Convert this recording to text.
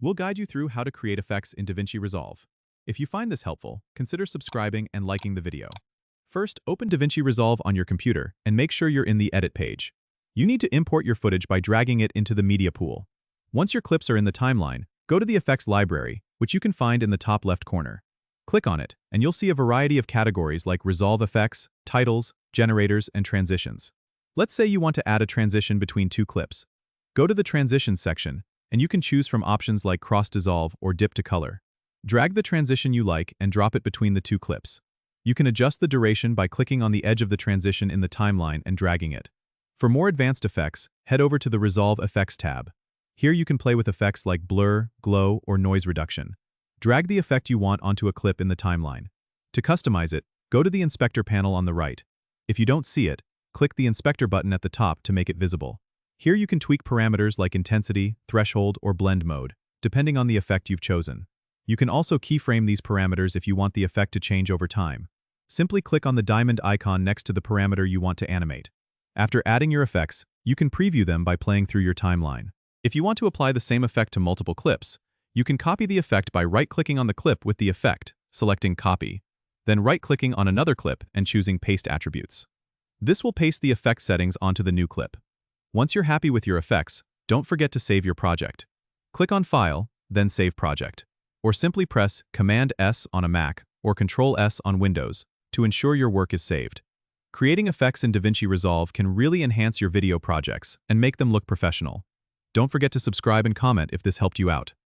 We'll guide you through how to create effects in DaVinci Resolve. If you find this helpful, consider subscribing and liking the video. First, open DaVinci Resolve on your computer and make sure you're in the Edit page. You need to import your footage by dragging it into the media pool. Once your clips are in the timeline, go to the Effects library, which you can find in the top left corner. Click on it, and you'll see a variety of categories like Resolve effects, titles, generators, and transitions. Let's say you want to add a transition between two clips. Go to the Transitions section, and you can choose from options like Cross Dissolve or Dip to Color. Drag the transition you like and drop it between the two clips. You can adjust the duration by clicking on the edge of the transition in the timeline and dragging it. For more advanced effects, head over to the Resolve Effects tab. Here you can play with effects like blur, glow, or noise reduction. Drag the effect you want onto a clip in the timeline. To customize it, go to the Inspector panel on the right. If you don't see it, click the Inspector button at the top to make it visible. Here you can tweak parameters like intensity, threshold, or blend mode, depending on the effect you've chosen. You can also keyframe these parameters if you want the effect to change over time. Simply click on the diamond icon next to the parameter you want to animate. After adding your effects, you can preview them by playing through your timeline. If you want to apply the same effect to multiple clips, you can copy the effect by right-clicking on the clip with the effect, selecting Copy, then right-clicking on another clip and choosing Paste Attributes. This will paste the effect settings onto the new clip. Once you're happy with your effects, don't forget to save your project. Click on File, then Save Project. Or simply press Command-S on a Mac or Control-S on Windows to ensure your work is saved. Creating effects in DaVinci Resolve can really enhance your video projects and make them look professional. Don't forget to subscribe and comment if this helped you out.